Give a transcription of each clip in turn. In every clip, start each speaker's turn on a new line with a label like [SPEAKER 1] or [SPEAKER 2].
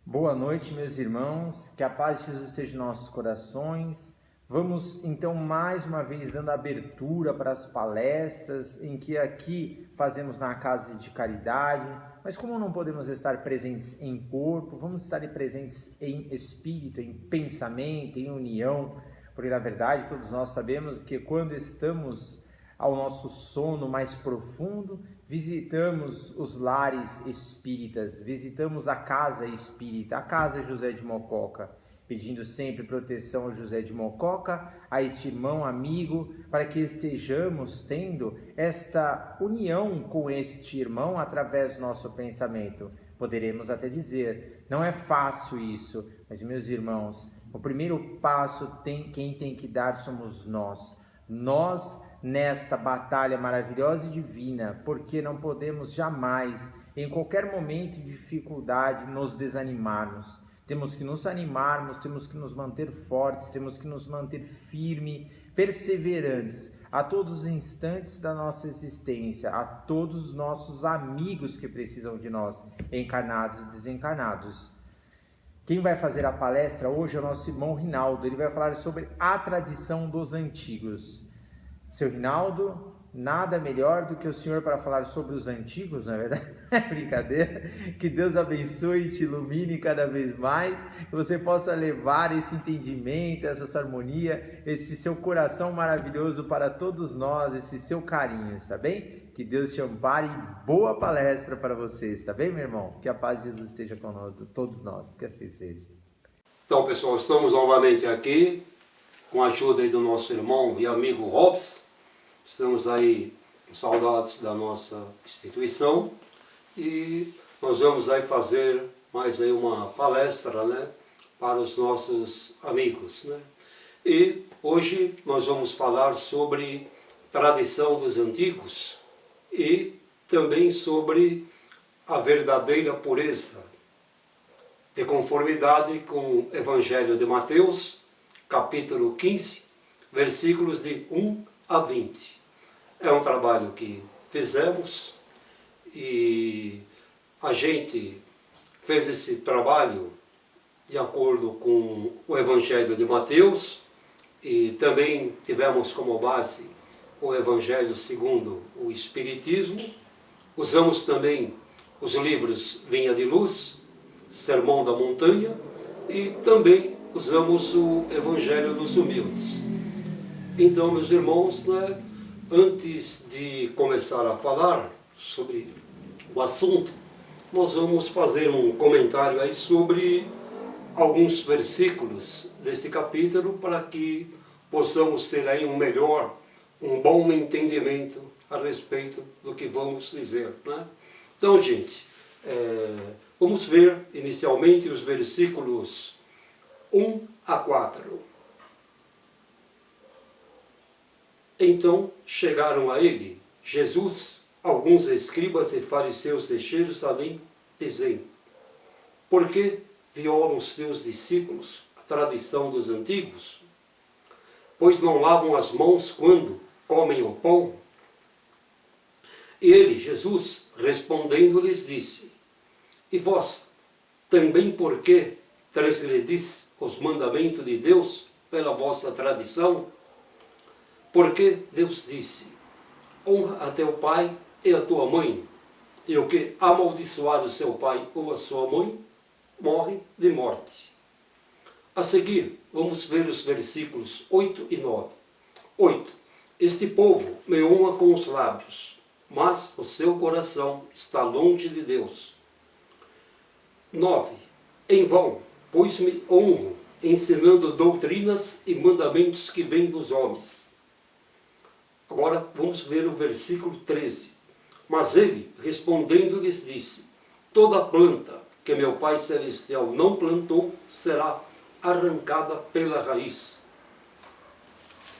[SPEAKER 1] Boa noite, meus irmãos, que a paz de Jesus esteja em nossos corações. Vamos então mais uma vez dando abertura para as palestras em que aqui fazemos na Casa de Caridade, mas como não podemos estar presentes em corpo, vamos estar presentes em espírito, em pensamento, em união, porque na verdade todos nós sabemos que quando estamos ao nosso sono mais profundo, visitamos os lares espíritas, visitamos a casa espírita, a casa José de Mococa, pedindo sempre proteção ao José de Mococa, a este irmão amigo, para que estejamos tendo esta união com este irmão através do nosso pensamento. Poderemos até dizer, não é fácil isso, mas meus irmãos, o primeiro passo quem tem que dar somos nós. Nós, nesta batalha maravilhosa e divina, porque não podemos jamais, em qualquer momento de dificuldade, nos desanimarmos. Temos que nos animarmos, temos que nos manter fortes, temos que nos manter firmes, perseverantes, a todos os instantes da nossa existência, a todos os nossos amigos que precisam de nós, encarnados e desencarnados. Quem vai fazer a palestra hoje é o nosso irmão Rinaldo. Ele vai falar sobre a tradição dos antigos. Seu Rinaldo, nada melhor do que o senhor para falar sobre os antigos, não é verdade? É brincadeira. Que Deus abençoe e te ilumine cada vez mais, que você possa levar esse entendimento, essa sua harmonia, esse seu coração maravilhoso para todos nós, esse seu carinho, está bem? Que Deus te ampare e boa palestra para vocês, está bem, meu irmão? Que a paz de Jesus esteja com todos nós, que assim seja.
[SPEAKER 2] Então, pessoal, estamos novamente aqui com a ajuda aí do nosso irmão e amigo Robson. Estamos aí com saudades da nossa instituição e nós vamos aí fazer mais aí uma palestra, né, para os nossos amigos, né? E hoje nós vamos falar sobre tradição dos antigos e também sobre a verdadeira pureza, de conformidade com o Evangelho de Mateus, capítulo 15, versículos de 1 a 20. É um trabalho que fizemos e a gente fez esse trabalho de acordo com o Evangelho de Mateus e também tivemos como base o Evangelho segundo o Espiritismo. Usamos também os livros Vinha de Luz, Sermão da Montanha e também usamos o Evangelho dos Humildes. Então, meus irmãos, né, antes de começar a falar sobre o assunto, nós vamos fazer um comentário aí sobre alguns versículos deste capítulo para que possamos ter aí um bom entendimento a respeito do que vamos dizer, né? Então, gente, vamos ver inicialmente os versículos 1 a 4. Então chegaram a ele, Jesus, alguns escribas e fariseus de Jerusalém, dizendo: por que violam os teus discípulos a tradição dos antigos? Pois não lavam as mãos quando comem o pão? Ele, Jesus, respondendo-lhes, disse: e vós, também por que transgredis os mandamentos de Deus pela vossa tradição? Porque Deus disse: honra a teu pai e a tua mãe, e o que amaldiçoar o seu pai ou a sua mãe, morre de morte. A seguir, vamos ver os versículos 8 e 9. 8. Este povo me honra com os lábios, mas o seu coração está longe de Deus. 9. Em vão, pois me honram, ensinando doutrinas e mandamentos que vêm dos homens. Agora vamos ver o versículo 13. Mas ele, respondendo-lhes, disse: toda planta que meu Pai Celestial não plantou será arrancada pela raiz.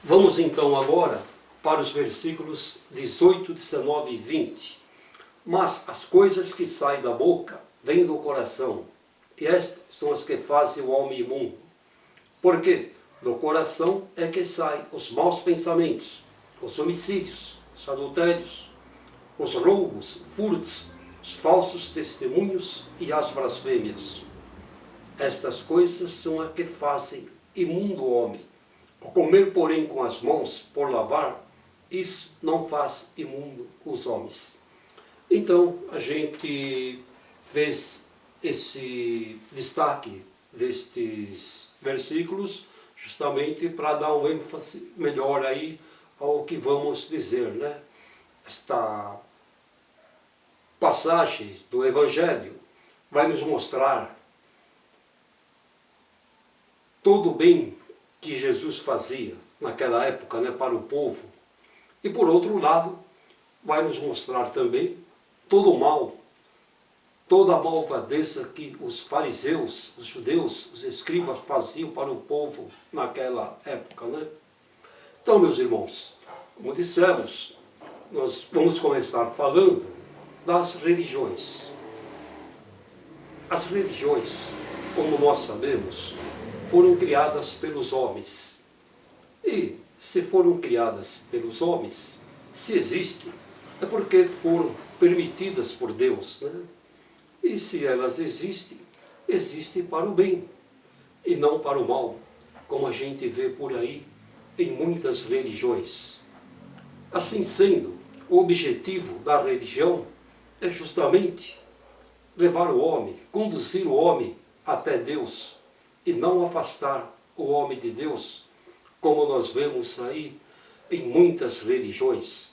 [SPEAKER 2] Vamos então agora para os versículos 18, 19 e 20. Mas as coisas que saem da boca vêm do coração, e estas são as que fazem o homem imundo. Porque do coração é que saem os maus pensamentos, os homicídios, os adultérios, os roubos, furtos, os falsos testemunhos e as blasfêmias. Estas coisas são as que fazem imundo o homem. O comer, porém, com as mãos, por lavar, isso não faz imundo os homens. Então, a gente fez esse destaque destes versículos justamente para dar um ênfase melhor aí ao que vamos dizer, né? Esta passagem do Evangelho vai nos mostrar todo o bem que Jesus fazia naquela época, né, para o povo. E por outro lado, vai nos mostrar também todo o mal, toda a malvadeza que os fariseus, os judeus, os escribas faziam para o povo naquela época, né? Então, meus irmãos, como dissemos, nós vamos começar falando das religiões. As religiões, como nós sabemos, foram criadas pelos homens. E se foram criadas pelos homens, se existem, é porque foram permitidas por Deus, né? E se elas existem, existem para o bem e não para o mal, como a gente vê por aí em muitas religiões. Assim sendo, o objetivo da religião é justamente levar o homem, conduzir o homem até Deus e não afastar o homem de Deus, como nós vemos aí em muitas religiões.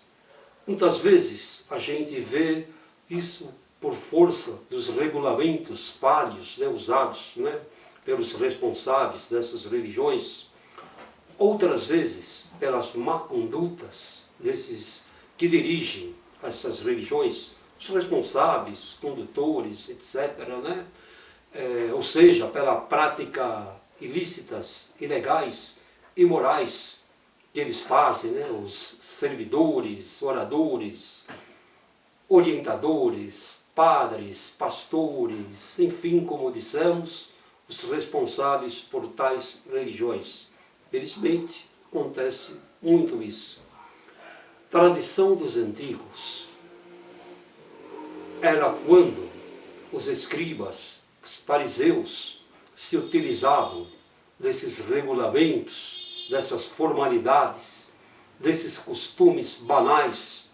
[SPEAKER 2] Muitas vezes a gente vê isso por força dos regulamentos falhos, né, usados, né, pelos responsáveis dessas religiões. Outras vezes pelas má condutas desses que dirigem essas religiões, os responsáveis, condutores, etc., né? Ou seja, pela prática ilícitas, ilegais, imorais que eles fazem, né? Os servidores, oradores, orientadores, padres, pastores, enfim, como dissemos, os responsáveis por tais religiões. Felizmente, acontece muito isso. Tradição dos antigos era quando os escribas, os fariseus, se utilizavam desses regulamentos, dessas formalidades, desses costumes banais.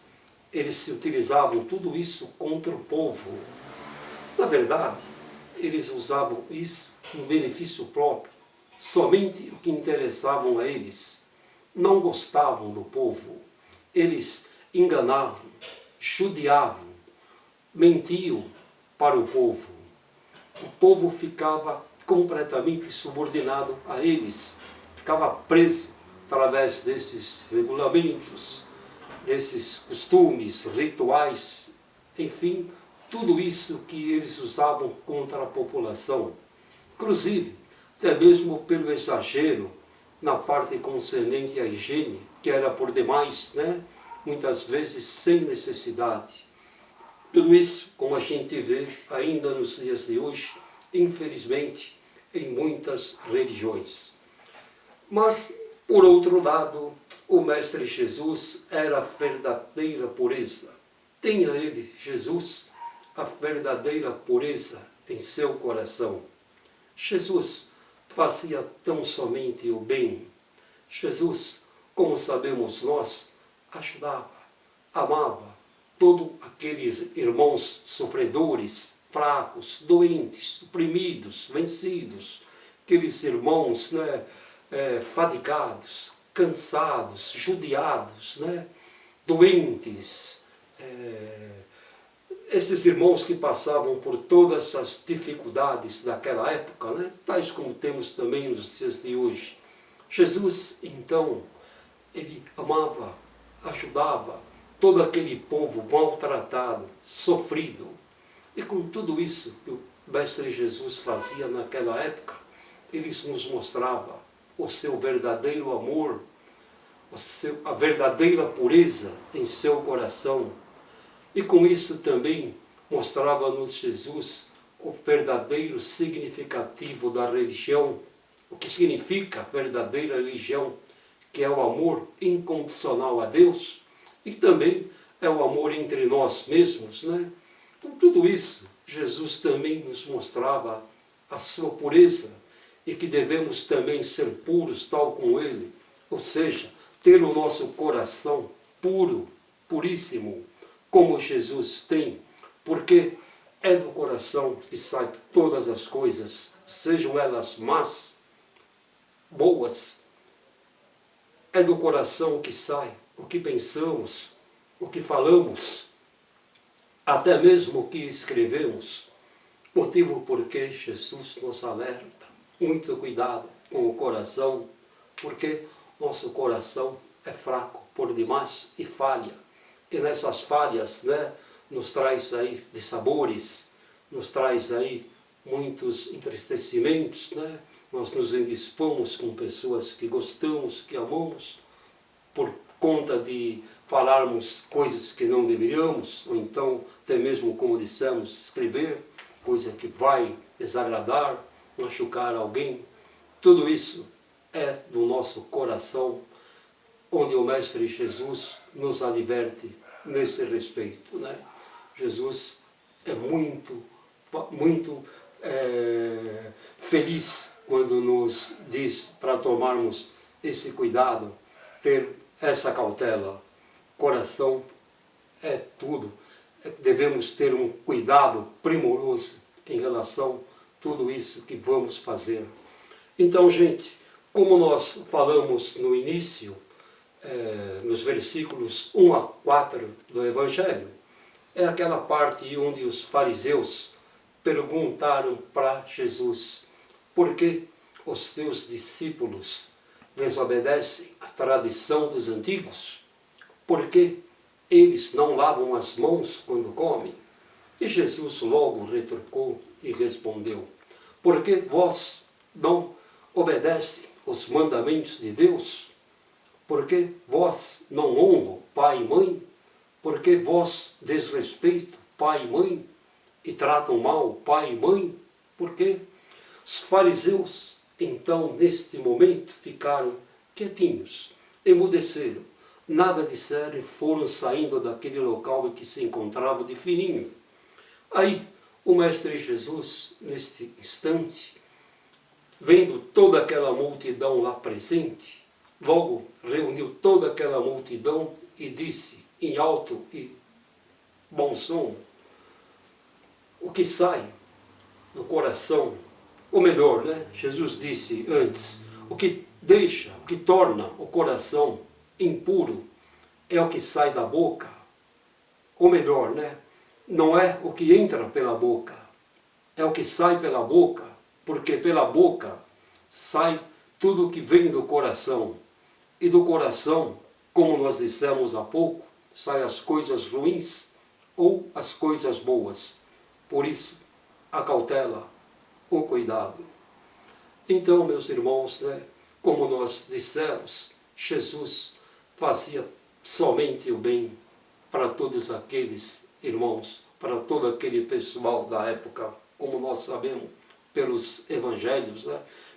[SPEAKER 2] Eles se utilizavam tudo isso contra o povo. Na verdade, eles usavam isso em benefício próprio. Somente o que interessavam a eles. Não gostavam do povo. Eles enganavam, judiavam, mentiam para o povo. O povo ficava completamente subordinado a eles. Ficava preso através desses regulamentos, desses costumes, rituais, enfim, tudo isso que eles usavam contra a população. Inclusive, até mesmo pelo exagero na parte concernente à higiene, que era por demais, né? Muitas vezes sem necessidade. Tudo isso, como a gente vê ainda nos dias de hoje, infelizmente, em muitas religiões. Mas, por outro lado, o Mestre Jesus era a verdadeira pureza. Tenha ele, Jesus, a verdadeira pureza em seu coração. Jesus fazia tão somente o bem. Jesus, como sabemos nós, ajudava, amava todos aqueles irmãos sofredores, fracos, doentes, oprimidos, vencidos, aqueles irmãos, né, fadigados, cansados, judiados, né, doentes, esses irmãos que passavam por todas as dificuldades daquela época, né, tais como temos também nos dias de hoje. Jesus, então, ele amava, ajudava todo aquele povo maltratado, sofrido. E com tudo isso que o Mestre Jesus fazia naquela época, ele nos mostrava o seu verdadeiro amor, a verdadeira pureza em seu coração. E com isso também mostrava-nos Jesus o verdadeiro significativo da religião, o que significa a verdadeira religião, que é o amor incondicional a Deus e também é o amor entre nós mesmos, né? Com tudo isso, Jesus também nos mostrava a sua pureza e que devemos também ser puros tal como Ele, ou seja, ter o nosso coração puro, puríssimo, como Jesus tem, porque é do coração que saem todas as coisas, sejam elas más, boas. É do coração que sai o que pensamos, o que falamos, até mesmo o que escrevemos. Motivo porque Jesus nos alerta. Muito cuidado com o coração, porque nosso coração é fraco por demais e falha. E nessas falhas, nos traz aí dissabores, nos traz aí muitos entristecimentos, Nós nos indispomos com pessoas que gostamos, que amamos, por conta de falarmos coisas que não deveríamos, ou então, até mesmo, como dissemos, escrever coisa que vai desagradar, machucar alguém. Tudo isso é do nosso coração, onde o Mestre Jesus nos adverte nesse respeito. Jesus é muito feliz quando nos diz para tomarmos esse cuidado, ter essa cautela. Coração é tudo. Devemos ter um cuidado primoroso em relação a tudo isso que vamos fazer. Então, gente, como nós falamos no início, nos versículos 1 a 4 do Evangelho, é aquela parte onde os fariseus perguntaram para Jesus por que os teus discípulos desobedecem à tradição dos antigos, por que eles não lavam as mãos quando comem. E Jesus logo retrucou e respondeu: porque vós não obedecem os mandamentos de Deus? Porque vós não honram pai e mãe? Porque vós desrespeitam pai e mãe e tratam mal pai e mãe? Porque os fariseus, então, neste momento, ficaram quietinhos, emudeceram, nada disseram e foram saindo daquele local em que se encontravam de fininho. Aí, o Mestre Jesus, neste instante, vendo toda aquela multidão lá presente, logo reuniu toda aquela multidão e disse em alto e bom som: o que sai do coração, ou melhor, Jesus disse antes, o que torna o coração impuro é o que sai da boca. Ou melhor, não é o que entra pela boca, é o que sai pela boca, porque pela boca sai tudo o que vem do coração. E do coração, como nós dissemos há pouco, saem as coisas ruins ou as coisas boas. Por isso, a cautela, o cuidado. Então, meus irmãos, como nós dissemos, Jesus fazia somente o bem para todos aqueles irmãos, para todo aquele pessoal da época, como nós sabemos, pelos evangelhos,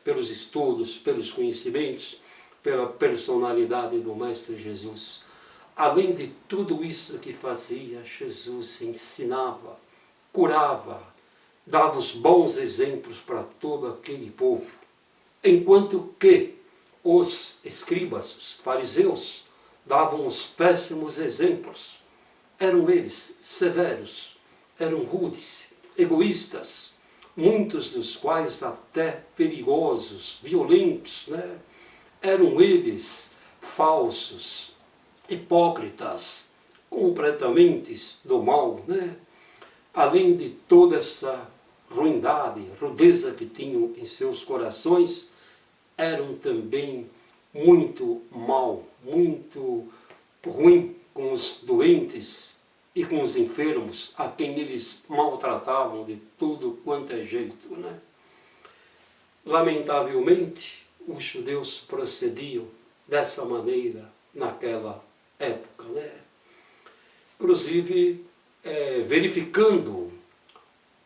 [SPEAKER 2] pelos estudos, pelos conhecimentos, pela personalidade do Mestre Jesus. Além de tudo isso que fazia, Jesus ensinava, curava, dava os bons exemplos para todo aquele povo. Enquanto que os escribas, os fariseus, davam os péssimos exemplos. Eram eles severos, eram rudes, egoístas, muitos dos quais até perigosos, violentos, Eram eles falsos, hipócritas, completamente do mal, Além de toda essa ruindade, rudeza que tinham em seus corações, eram também muito mal, muito ruim com os doentes e com os enfermos, a quem eles maltratavam de tudo quanto é jeito. Lamentavelmente, os judeus procediam dessa maneira naquela época. Inclusive, verificando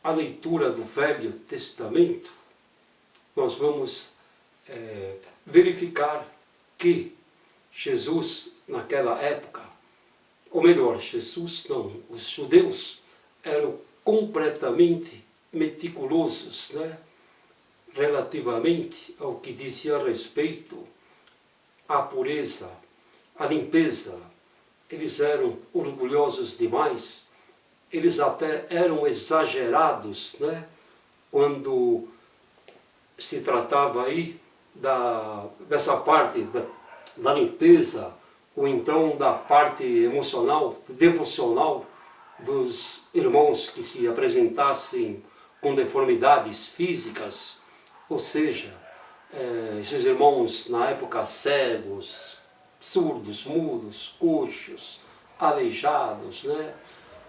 [SPEAKER 2] a leitura do Velho Testamento, nós vamos verificar que Jesus, naquela época, ou melhor, Jesus não, os judeus eram completamente meticulosos, relativamente ao que dizia respeito à pureza, à limpeza. Eles eram orgulhosos demais, eles até eram exagerados, né? Quando se tratava aí dessa parte da limpeza, ou então da parte emocional, devocional dos irmãos que se apresentassem com deformidades físicas, ou seja, esses irmãos na época cegos, surdos, mudos, coxos, aleijados, né?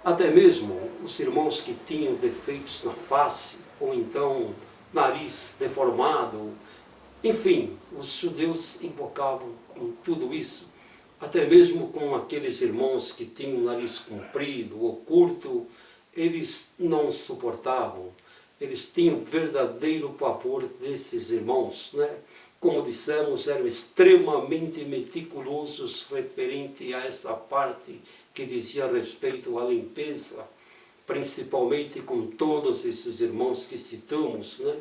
[SPEAKER 2] Até mesmo os irmãos que tinham defeitos na face, ou então nariz deformado, enfim, os judeus invocavam com tudo isso, até mesmo com aqueles irmãos que tinham o nariz comprido ou curto, eles não suportavam, eles tinham verdadeiro pavor desses irmãos, né? Como dissemos, eram extremamente meticulosos referente a essa parte que dizia respeito à limpeza, principalmente com todos esses irmãos que citamos, né?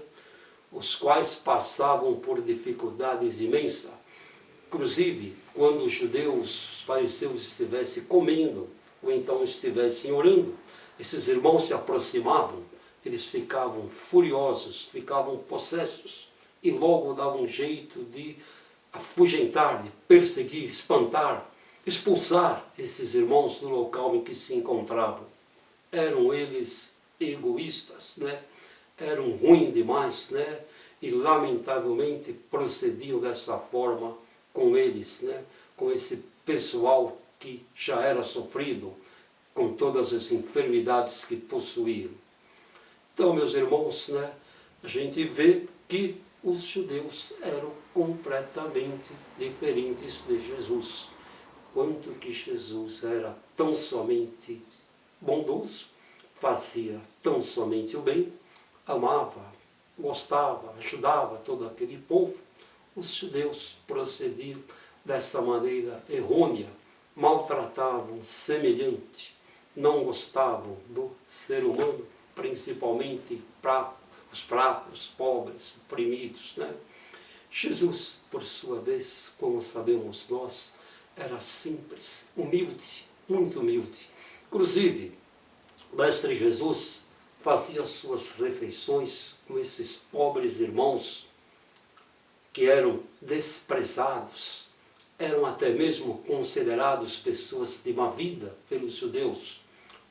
[SPEAKER 2] Os quais passavam por dificuldades imensas. Inclusive, quando os judeus, os fariseus estivessem comendo, ou então estivessem orando, esses irmãos se aproximavam, eles ficavam furiosos, ficavam possessos, e logo davam um jeito de afugentar, de perseguir, espantar, expulsar esses irmãos do local em que se encontravam. Eram eles egoístas, né? Eram ruins demais, né? E lamentavelmente procediam dessa forma com eles, né? Com esse pessoal que já era sofrido com todas as enfermidades que possuíam. Então, meus irmãos, né? A gente vê que os judeus eram completamente diferentes de Jesus. Quanto que Jesus era tão somente bondoso, fazia tão somente o bem, amava, gostava, ajudava todo aquele povo, os judeus procediam dessa maneira errônea, maltratavam semelhante, não gostavam do ser humano, principalmente os fracos, pobres, oprimidos, né? Jesus, por sua vez, como sabemos nós, era simples, humilde, muito humilde. Inclusive, o Mestre Jesus fazia suas refeições com esses pobres irmãos que eram desprezados, eram até mesmo considerados pessoas de má vida pelos judeus.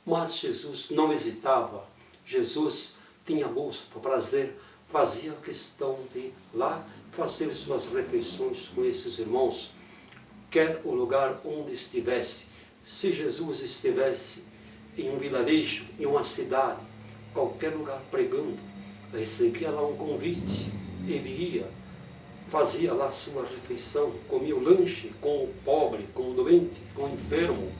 [SPEAKER 2] Mas Jesus não hesitava, Jesus tinha gosto, prazer, fazia questão de ir lá fazer suas refeições com esses irmãos, quer o lugar onde estivesse. Se Jesus estivesse em um vilarejo, em uma cidade, qualquer lugar pregando, recebia lá um convite, ele ia, fazia lá sua refeição, comia o lanche com o pobre, com o doente, com o enfermo.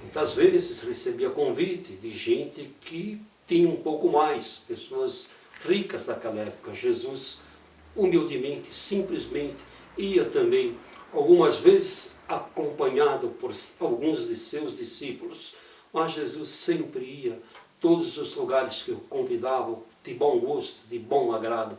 [SPEAKER 2] Muitas vezes recebia convite de gente que tinha um pouco mais, pessoas ricas daquela época. Jesus, humildemente, simplesmente, ia também, algumas vezes acompanhado por alguns de seus discípulos, mas Jesus sempre ia todos os lugares que o convidavam, de bom gosto, de bom agrado,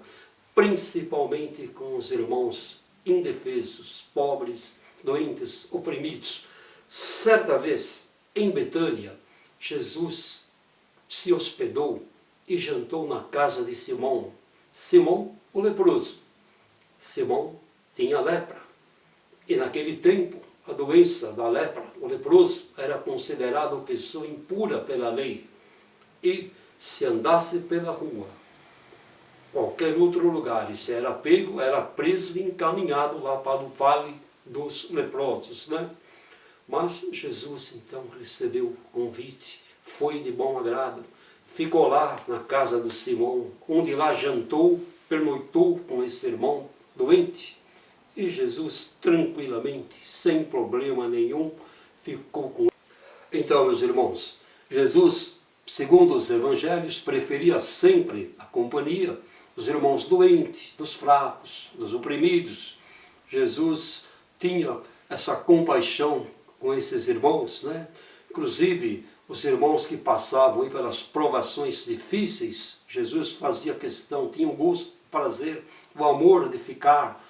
[SPEAKER 2] principalmente com os irmãos indefesos, pobres, doentes, oprimidos. Certa vez, em Betânia, Jesus se hospedou e jantou na casa de Simão. Simão, o leproso. Simão tinha lepra. E naquele tempo, a doença da lepra, o leproso, era considerado pessoa impura pela lei. E se andasse pela rua, qualquer outro lugar, e se era pego, era preso e encaminhado lá para o vale dos leprosos, né? Mas Jesus então recebeu o convite, foi de bom agrado, ficou lá na casa do Simão, onde lá jantou, pernoitou com esse irmão doente, e Jesus tranquilamente, sem problema nenhum, ficou com ele. Então, meus irmãos, Jesus, segundo os evangelhos, preferia sempre a companhia dos irmãos doentes, dos fracos, dos oprimidos. Jesus tinha essa compaixão com esses irmãos, né? Inclusive, os irmãos que passavam pelas provações difíceis, Jesus fazia questão, tinha um gosto, prazer, o amor de ficar,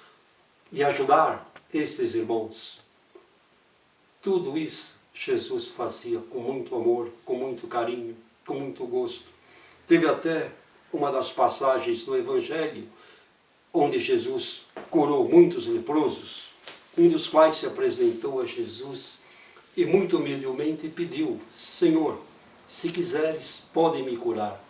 [SPEAKER 2] de ajudar esses irmãos. Tudo isso Jesus fazia com muito amor, com muito carinho, com muito gosto. Teve até uma das passagens do Evangelho onde Jesus curou muitos leprosos, um dos quais se apresentou a Jesus e muito humildemente pediu: Senhor, se quiseres, pode me curar.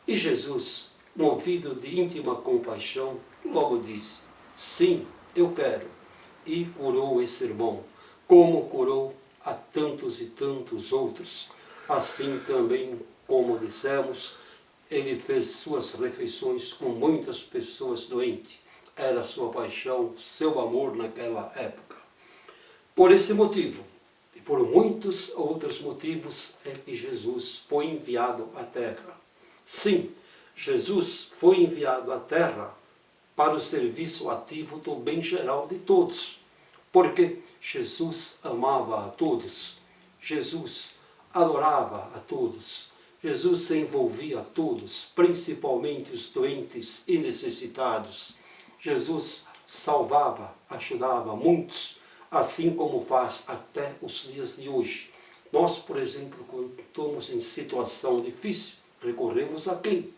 [SPEAKER 2] E Jesus, movido de íntima compaixão, logo disse: sim, eu quero. E curou esse irmão, como curou a tantos e tantos outros. Assim também, como dissemos, ele fez suas refeições com muitas pessoas doentes. Era sua paixão, seu amor naquela época. Por esse motivo, e por muitos outros motivos, é que Jesus foi enviado à Terra. Sim, Jesus foi enviado à Terra para o serviço ativo do bem geral de todos. Porque Jesus amava a todos. Jesus adorava a todos. Jesus se envolvia a todos, principalmente os doentes e necessitados. Jesus salvava, ajudava muitos, assim como faz até os dias de hoje. Nós, por exemplo, quando estamos em situação difícil, recorremos a quem?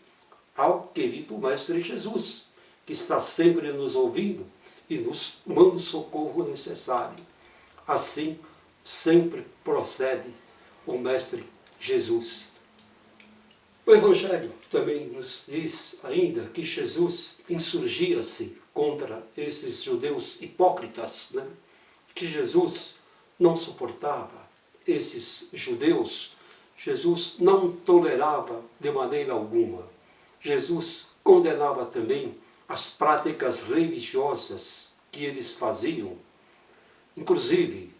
[SPEAKER 2] Ao querido Mestre Jesus, que está sempre nos ouvindo e nos manda o socorro necessário. Assim, sempre procede o Mestre Jesus. O Evangelho também nos diz ainda que Jesus insurgia-se contra esses judeus hipócritas, né? Que Jesus não suportava esses judeus. Jesus não tolerava de maneira alguma. Jesus condenava também as práticas religiosas que eles faziam, inclusive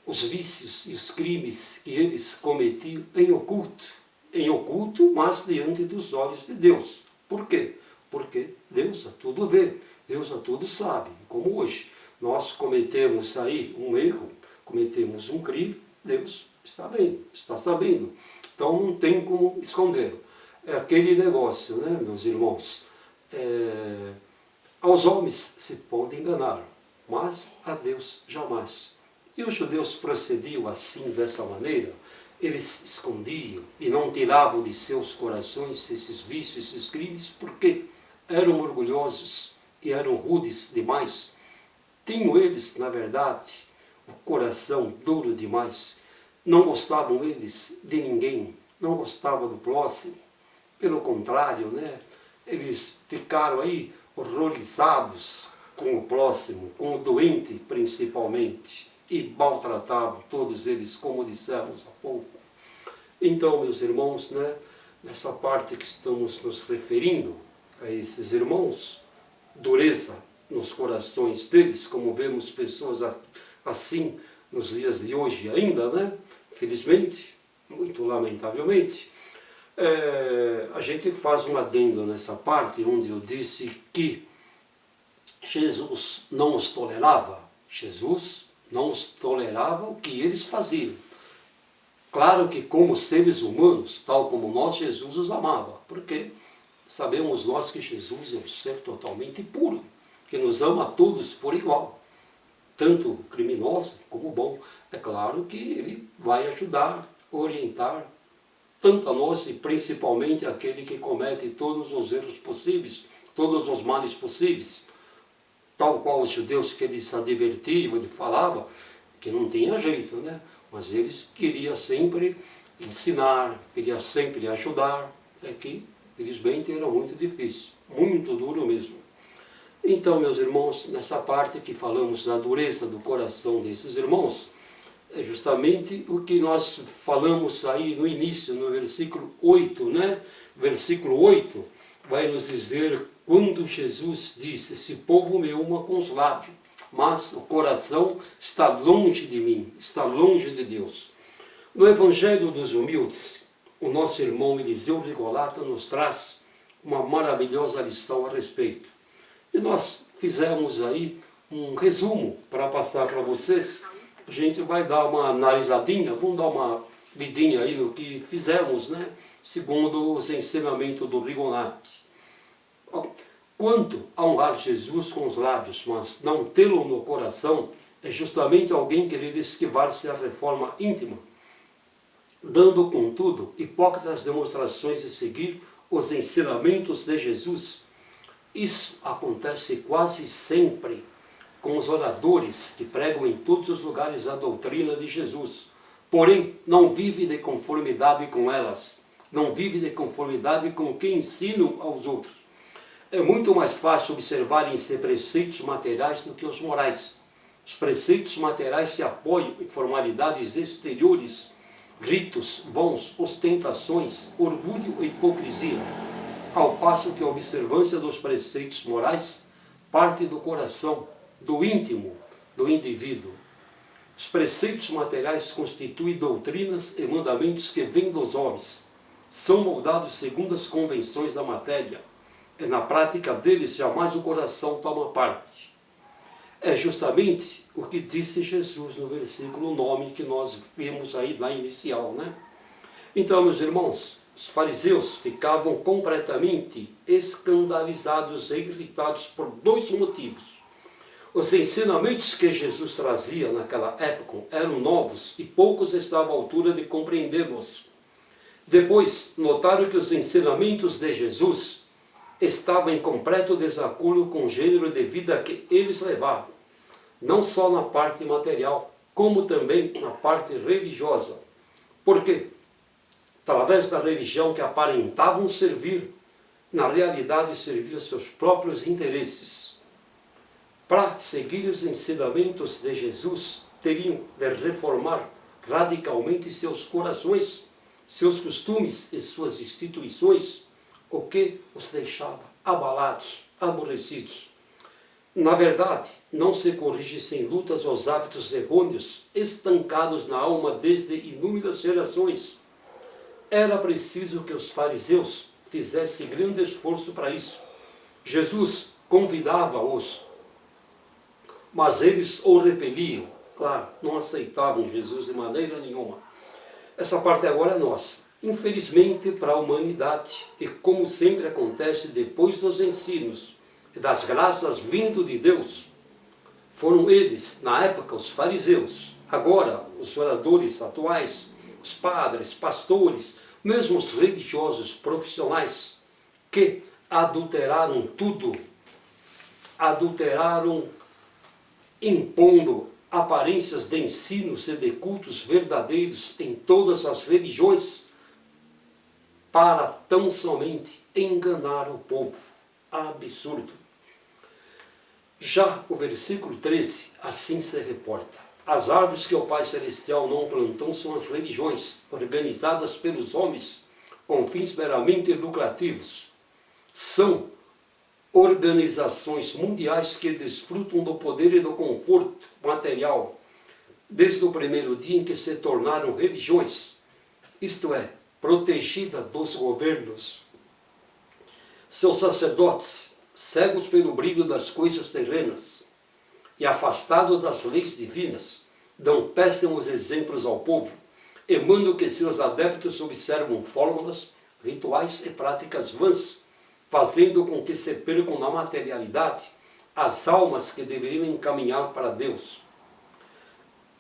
[SPEAKER 2] os vícios e os crimes que eles cometiam em oculto, mas diante dos olhos de Deus. Por quê? Porque Deus a tudo vê, Deus a tudo sabe. Como hoje nós cometemos aí um erro, cometemos um crime, Deus está vendo, está sabendo. Então não tem como esconder. É aquele negócio, né, meus irmãos? Aos homens se pode enganar, mas a Deus jamais. E os judeus procediam assim, dessa maneira. Eles escondiam e não tiravam de seus corações esses vícios, esses crimes, porque eram orgulhosos e eram rudes demais. Tinham eles, na verdade, o coração duro demais. Não gostavam eles de ninguém, não gostavam do próximo. Pelo contrário, né? Eles ficaram aí horrorizados com o próximo, com o doente principalmente, e maltratavam todos eles, como dissemos há pouco. Então, meus irmãos, né, nessa parte que estamos nos referindo a esses irmãos, dureza nos corações deles, como vemos pessoas assim nos dias de hoje ainda, né? Felizmente, muito lamentavelmente. A gente faz um adendo nessa parte, onde eu disse que Jesus não os tolerava. Jesus não os tolerava o que eles faziam. Claro que como seres humanos, tal como nós, Jesus os amava. Porque sabemos nós que Jesus é um ser totalmente puro, que nos ama a todos por igual. Tanto criminoso como bom. É claro que ele vai ajudar, orientar, tanto a nós e principalmente aquele que comete todos os erros possíveis, todos os males possíveis. Tal qual os judeus que eles advertiam, ele falava que não tinha jeito, né? Mas eles queriam sempre ensinar, queriam sempre ajudar. É que, felizmente, era muito difícil, muito duro mesmo. Então, meus irmãos, nessa parte que falamos da dureza do coração desses irmãos, é justamente o que nós falamos aí no início, no versículo 8, né? Versículo 8 vai nos dizer quando Jesus disse: esse povo me ama com os lábios, mas o coração está longe de mim, está longe de Deus. No Evangelho dos Humildes, o nosso irmão Eliseu Rigolato nos traz uma maravilhosa lição a respeito. E nós fizemos aí um resumo para passar para vocês. A gente vai dar uma analisadinha, vamos dar uma lidinha aí no que fizemos, né? Segundo os ensinamentos do Rigonati. Quanto a honrar Jesus com os lábios, mas não tê-lo no coração, é justamente alguém querer esquivar-se à reforma íntima, dando, contudo, hipócritas demonstrações de seguir os ensinamentos de Jesus. Isso acontece quase sempre com os oradores que pregam em todos os lugares a doutrina de Jesus, porém não vive de conformidade com elas, não vive de conformidade com o que ensinam aos outros. É muito mais fácil observarem-se preceitos materiais do que os morais. Os preceitos materiais se apoiam em formalidades exteriores, ritos, vãos, ostentações, orgulho e hipocrisia, ao passo que a observância dos preceitos morais parte do coração, do íntimo do indivíduo. Os preceitos materiais constituem doutrinas e mandamentos que vêm dos homens, são moldados segundo as convenções da matéria, e na prática deles jamais o coração toma parte. É justamente o que disse Jesus no versículo 9 que nós vimos aí lá inicial, né? Então, meus irmãos, os fariseus ficavam completamente escandalizados e irritados por dois motivos. Os ensinamentos que Jesus trazia naquela época eram novos e poucos estavam à altura de compreendê-los. Depois, notaram que os ensinamentos de Jesus estavam em completo desacordo com o gênero de vida que eles levavam, não só na parte material, como também na parte religiosa. Porque, através da religião que aparentavam servir, na realidade serviam seus próprios interesses. Para seguir os ensinamentos de Jesus, teriam de reformar radicalmente seus corações, seus costumes e suas instituições, o que os deixava abalados, aborrecidos. Na verdade, não se corrige sem lutas os hábitos errôneos, estancados na alma desde inúmeras gerações. Era preciso que os fariseus fizessem grande esforço para isso. Jesus convidava-os, mas eles o repeliam. Claro, não aceitavam Jesus de maneira nenhuma. Essa parte agora é nossa. Infelizmente para a humanidade, e como sempre acontece depois dos ensinos e das graças vindo de Deus, foram eles, na época, os fariseus, agora os oradores atuais, os padres, pastores, mesmo os religiosos profissionais, que adulteraram tudo, adulteraram impondo aparências de ensinos e de cultos verdadeiros em todas as religiões, para tão somente enganar o povo. Absurdo. Já o versículo 13, assim se reporta: as árvores que o Pai Celestial não plantou são as religiões, organizadas pelos homens com fins meramente lucrativos. São organizações mundiais que desfrutam do poder e do conforto material desde o primeiro dia em que se tornaram religiões, isto é, protegida dos governos. Seus sacerdotes, cegos pelo brilho das coisas terrenas e afastados das leis divinas, dão péssimos exemplos ao povo, e mandam que seus adeptos observam fórmulas, rituais e práticas vãs, fazendo com que se percam na materialidade as almas que deveriam encaminhar para Deus.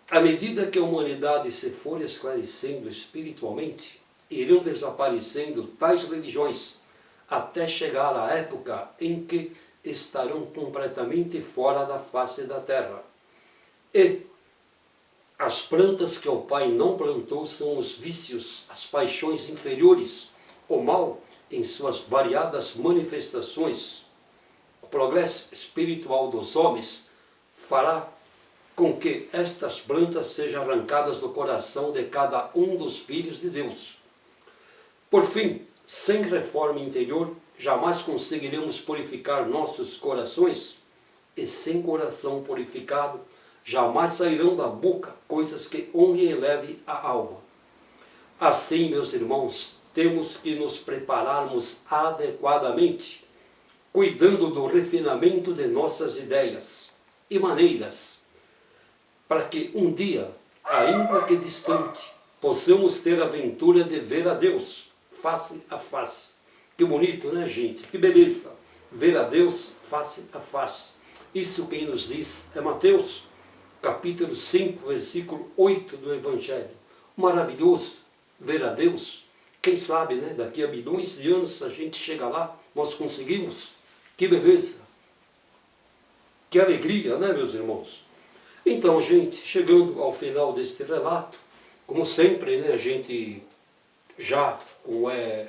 [SPEAKER 2] À medida que a humanidade se for esclarecendo espiritualmente, iriam desaparecendo tais religiões, até chegar à época em que estarão completamente fora da face da terra. E as plantas que o Pai não plantou são os vícios, as paixões inferiores, o mal em suas variadas manifestações. O progresso espiritual dos homens fará com que estas plantas sejam arrancadas do coração de cada um dos filhos de Deus. Por fim, sem reforma interior, jamais conseguiremos purificar nossos corações, e sem coração purificado, jamais sairão da boca coisas que honrem e elevem a alma. Assim, meus irmãos, temos que nos prepararmos adequadamente, cuidando do refinamento de nossas ideias e maneiras, para que um dia, ainda que distante, possamos ter a aventura de ver a Deus face a face. Que bonito, né, gente? Que beleza! ver a Deus face a face. Isso quem nos diz é Mateus, capítulo 5, versículo 8 do Evangelho. Maravilhoso ver a Deus. Quem sabe, né, daqui a milhões de anos a gente chega lá, nós conseguimos. Que beleza, que alegria, né, meus irmãos? Então, gente, chegando ao final deste relato, como sempre, né, a gente já, como é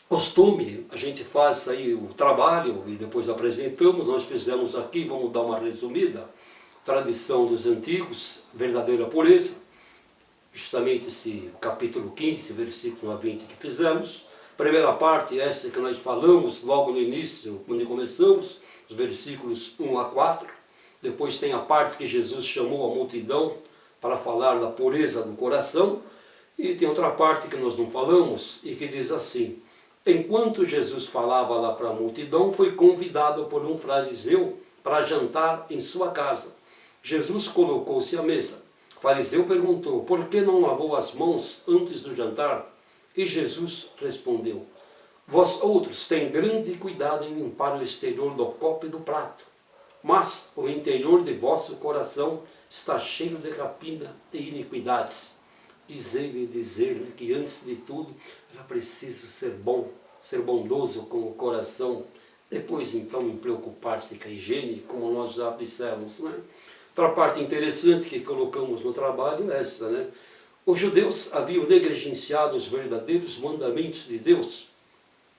[SPEAKER 2] costume, a gente faz aí o trabalho e depois apresentamos. Nós fizemos aqui, vamos dar uma resumida, tradição dos antigos, verdadeira pureza, justamente esse capítulo 15, versículo 20 que fizemos. Primeira parte, essa que nós falamos logo no início, quando começamos, os versículos 1 a 4. Depois tem a parte que Jesus chamou a multidão para falar da pureza do coração. E tem outra parte que nós não falamos e que diz assim: enquanto Jesus falava lá para a multidão, foi convidado por um fariseu para jantar em sua casa. Jesus colocou-se à mesa. O fariseu perguntou: por que não lavou as mãos antes do jantar? E Jesus respondeu: vós outros têm grande cuidado em limpar o exterior do copo e do prato, mas o interior de vosso coração está cheio de rapina e iniquidades. Dizer, né, que antes de tudo era preciso ser bom, ser bondoso com o coração, depois então me preocupar-se com a higiene, como nós já dissemos, né? Outra parte interessante que colocamos no trabalho é essa, né? Os judeus haviam negligenciado os verdadeiros mandamentos de Deus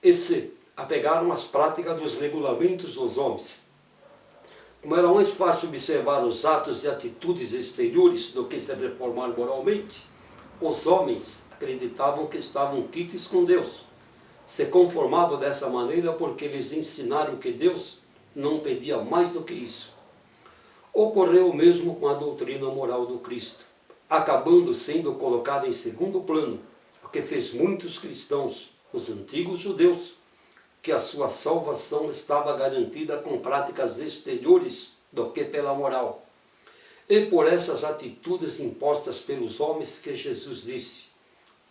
[SPEAKER 2] e se apegaram às práticas dos regulamentos dos homens. Como era mais fácil observar os atos e atitudes exteriores do que se reformar moralmente, os homens acreditavam que estavam quites com Deus. Se conformavam dessa maneira porque eles ensinaram que Deus não pedia mais do que isso. Ocorreu o mesmo com a doutrina moral do Cristo, acabando sendo colocada em segundo plano, o que fez muitos cristãos, os antigos judeus, que a sua salvação estava garantida com práticas exteriores do que pela moral. E por essas atitudes impostas pelos homens que Jesus disse: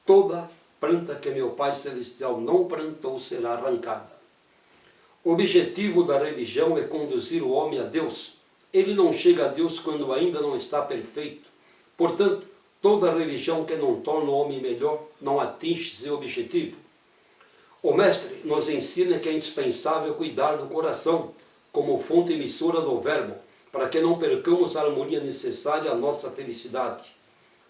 [SPEAKER 2] toda planta que meu Pai Celestial não plantou será arrancada. O objetivo da religião é conduzir o homem a Deus. Ele não chega a Deus quando ainda não está perfeito. Portanto, toda religião que não torna o homem melhor não atinge seu objetivo. O Mestre nos ensina que é indispensável cuidar do coração como fonte emissora do Verbo, para que não percamos a harmonia necessária à nossa felicidade.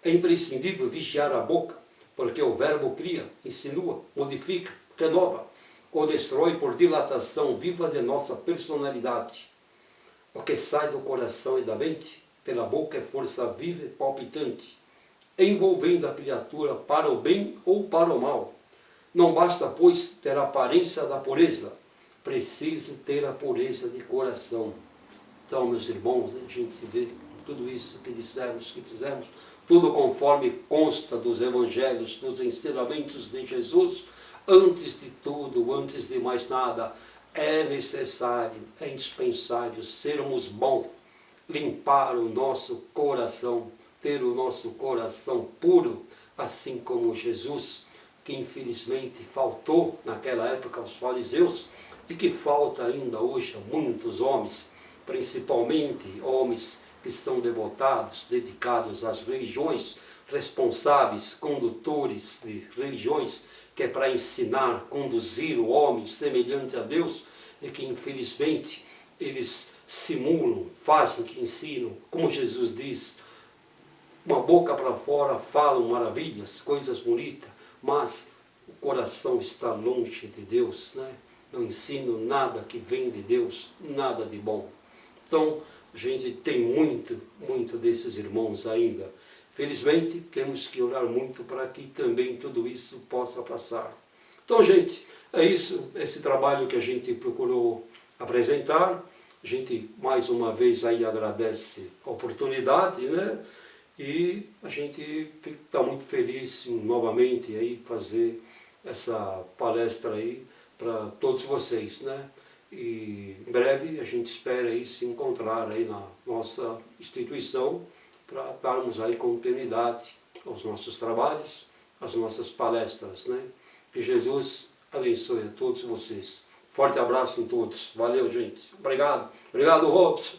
[SPEAKER 2] É imprescindível vigiar a boca, porque o Verbo cria, insinua, modifica, renova ou destrói por dilatação viva de nossa personalidade. O que sai do coração e da mente, pela boca, é força viva e palpitante, envolvendo a criatura para o bem ou para o mal. Não basta, pois, ter a aparência da pureza, preciso ter a pureza de coração. Então, meus irmãos, a gente vê tudo isso que dissemos, que fizemos, tudo conforme consta dos evangelhos, dos ensinamentos de Jesus. Antes de tudo, antes de mais nada, é necessário, é indispensável sermos bons, limpar o nosso coração, ter o nosso coração puro, assim como Jesus, que infelizmente faltou naquela época aos fariseus e que falta ainda hoje a muitos homens, principalmente homens que são devotados, dedicados às religiões, responsáveis, condutores de religiões, que é para ensinar, conduzir o homem semelhante a Deus, e que infelizmente eles simulam, fazem que ensinam, como Jesus diz, uma boca para fora falam maravilhas, coisas bonitas, mas o coração está longe de Deus, né? Não ensinam nada que vem de Deus, nada de bom. Então, a gente tem muito desses irmãos ainda. Felizmente, temos que orar muito para que também tudo isso possa passar. Então, gente, é isso, esse trabalho que a gente procurou apresentar. A gente, mais uma vez, aí agradece a oportunidade, né? E a gente está muito feliz em novamente aí fazer essa palestra aí para todos vocês, né? E em breve a gente espera aí se encontrar aí na nossa instituição para darmos aí continuidade aos nossos trabalhos, às nossas palestras, né? Que Jesus abençoe a todos vocês. Forte abraço em todos. Valeu, gente. Obrigado. Obrigado, Robson.